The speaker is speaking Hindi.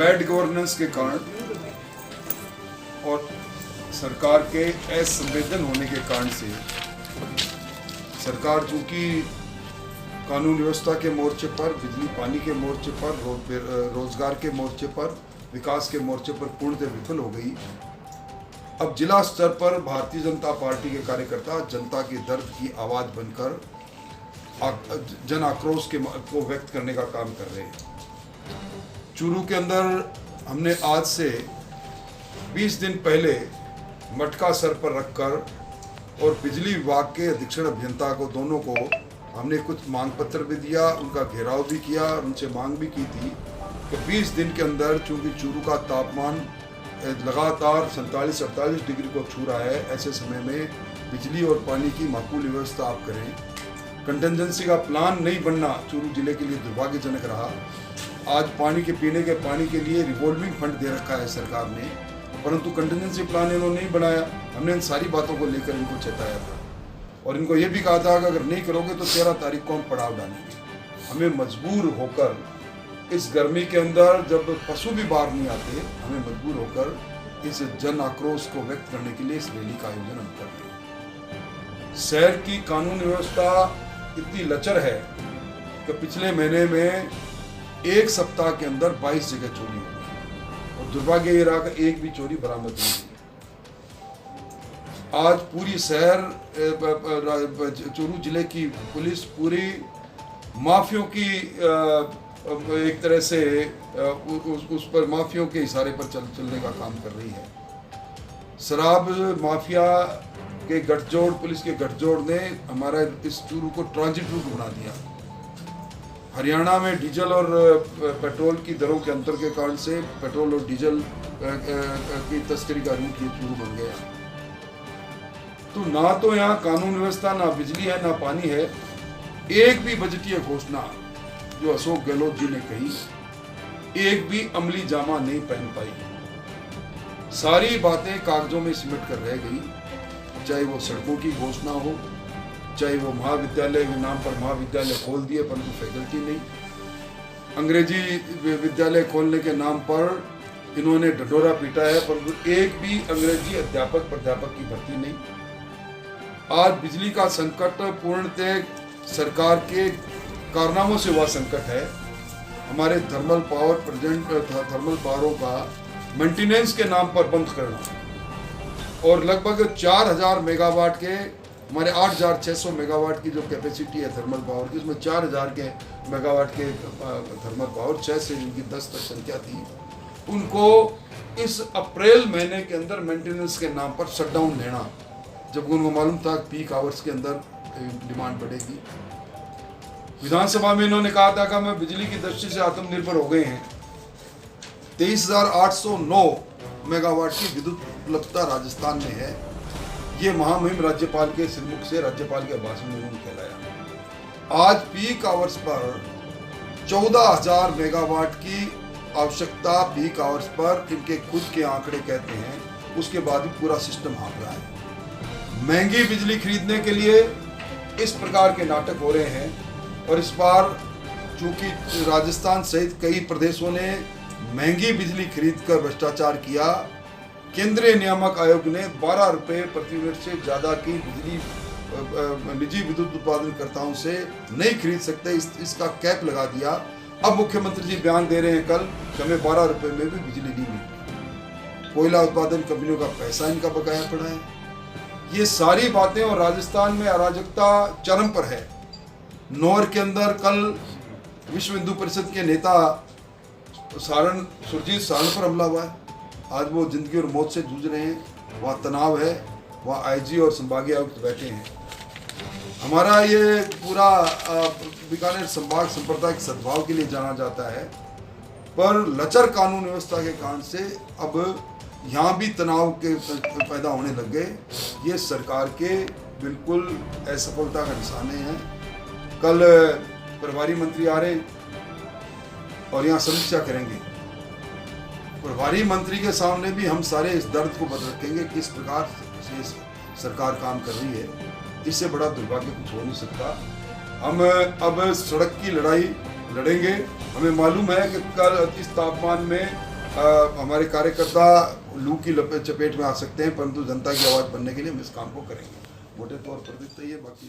बैड गवर्नेंस के कारण और सरकार के असंवेदन होने के कारण से सरकार चूंकि कानून व्यवस्था के मोर्चे पर, बिजली पानी के मोर्चे पर, रोजगार के मोर्चे पर, विकास के मोर्चे पर पूर्णतः विफल हो गई। अब जिला स्तर पर भारतीय जनता पार्टी के कार्यकर्ता जनता के दर्द की आवाज बनकर जन आक्रोश को व्यक्त करने का काम कर रहे हैं। चूरू के अंदर हमने आज से 20 दिन पहले मटका सर पर रखकर और बिजली विभाग के अधीक्षण अभियंता को दोनों को हमने कुछ मांग पत्र भी दिया, उनका घेराव भी किया और उनसे मांग भी की थी कि 20 दिन के अंदर, चूंकि चूरू का तापमान लगातार 47-48 डिग्री को छू रहा है, ऐसे समय में बिजली और पानी की माकूल व्यवस्था आप करें। कंटिजेंसी का प्लान नहीं बनना चूरू जिले के लिए दुर्भाग्यजनक रहा। आज पानी के पीने के पानी के लिए रिवॉल्विंग फंड दे रखा है सरकार ने, परंतु कंटिजेंसी प्लान इन्होंने नहीं बनाया। हमने इन सारी बातों को लेकर इनको चेताया था और इनको ये भी कहा था कि अगर नहीं करोगे तो 13 तारीख को हम पड़ाव डालेंगे। हमें मजबूर होकर इस गर्मी के अंदर, जब पशु भी बाहर नहीं आते, हमें मजबूर होकर इस जन आक्रोश को व्यक्त करने के लिए इस रैली का आयोजन हम कर रहे हैं। शहर की कानून व्यवस्था इतनी लचर है कि पिछले महीने में एक सप्ताह के अंदर 22 जगह चोरी हो गई और दुर्भाग्य ये रहा कि एक भी चोरी बरामद नहीं हुई। आज पूरी शहर चूरू जिले की पुलिस पूरी माफियों की एक तरह से उस पर माफियों के इशारे पर चलने का काम कर रही है। शराब माफिया के गठजोड़, पुलिस के गठजोड़ ने हमारा इस चूरू को ट्रांजिट रूट बना दिया। हरियाणा में डीजल और पेट्रोल की दरों के अंतर के कारण से पेट्रोल और डीजल की तस्करी का रूट ये चूरू बन गया। तो ना तो यहाँ कानून व्यवस्था, ना बिजली है, ना पानी है। एक भी बजटीय घोषणा जो अशोक गहलोत जी ने कही, एक भी अमली जामा नहीं पहन पाई। सारी बातें कागजों में सिमट कर रह गई। चाहे वो सड़कों की घोषणा हो, चाहे वो महाविद्यालय के नाम पर महाविद्यालय खोल दिए परंतु फैकल्टी नहीं, अंग्रेजी विद्यालय खोलने के नाम पर इन्होंने ढिंढोरा पीटा है परंतु एक भी अंग्रेजी अध्यापक प्राध्यापक की भर्ती नहीं। आज बिजली का संकट पूर्णतः सरकार के कारनामों से हुआ संकट है। हमारे थर्मल पावरों का मेंटेनेंस के नाम पर बंद करना और लगभग 4000 मेगावाट के, हमारे 8600 मेगावाट की जो कैपेसिटी है थर्मल पावर की, उसमें 4000 के मेगावाट के थर्मल पावर, 6 से जिनकी 10 तक संख्या थी, उनको इस अप्रैल महीने के अंदर मेंटेनेंस के नाम पर शटडाउन लेना, जब उनको मालूम था पीक आवर्स के अंदर डिमांड बढ़ेगी। विधानसभा में इन्होंने कहा था कि हम बिजली की दृष्टि से आत्मनिर्भर हो गए हैं। 23,809 मेगावाट की विद्युत उपलब्धता राजस्थान में है। ये महामहिम राज्यपाल के श्रीमुख से, राज्यपाल के भाषण में उन्होंने कहलाया। आज पीक आवर्स पर 14,000 मेगावाट की आवश्यकता पीक आवर्स पर इनके खुद के आंकड़े कहते हैं, उसके बाद भी पूरा सिस्टम हाँक रहा है। महंगी बिजली खरीदने के लिए इस प्रकार के नाटक हो रहे हैं और इस बार चूंकि राजस्थान सहित कई प्रदेशों ने महंगी बिजली खरीदकर भ्रष्टाचार किया, केंद्रीय नियामक आयोग ने 12 रुपये प्रति यूनिट से ज़्यादा की बिजली निजी विद्युत उत्पादनकर्ताओं से नहीं खरीद सकते, इसका कैप लगा दिया। अब मुख्यमंत्री जी बयान दे रहे हैं कल कि हमें 12 रुपये में भी बिजली नहीं मिलती। कोयला उत्पादन कंपनियों का पैसा इनका बकाया पड़ा है। ये सारी बातें और राजस्थान में अराजकता चरम पर है। नौर के अंदर कल विश्व हिंदू परिषद के नेता सुरजीत सारण पर हमला हुआ है। आज वो जिंदगी और मौत से जूझ रहे हैं। वहाँ तनाव है, वहाँ आईजी और संभागीय आयुक्त बैठे हैं। हमारा ये पूरा बीकानेर संभाग सांप्रदायिक सद्भाव के लिए जाना जाता है, पर लचर कानून व्यवस्था के कारण से अब यहाँ भी तनाव के पैदा होने लग गए। ये सरकार के बिल्कुल असफलता का निशाने हैं। कल प्रभारी मंत्री आ रहे और यहाँ समीक्षा करेंगे। प्रभारी मंत्री के सामने भी हम सारे इस दर्द को बता रखेंगे किस प्रकार से सरकार काम कर रही है। इससे बड़ा दुर्भाग्य कुछ हो नहीं सकता। हम अब सड़क की लड़ाई लड़ेंगे। हमें मालूम है कि कल इस तापमान में हमारे कार्यकर्ता लू की चपेट में आ सकते हैं, परंतु जनता की आवाज़ बनने के लिए हम इस काम को करेंगे। मोटे तौर पर तो ये बाकी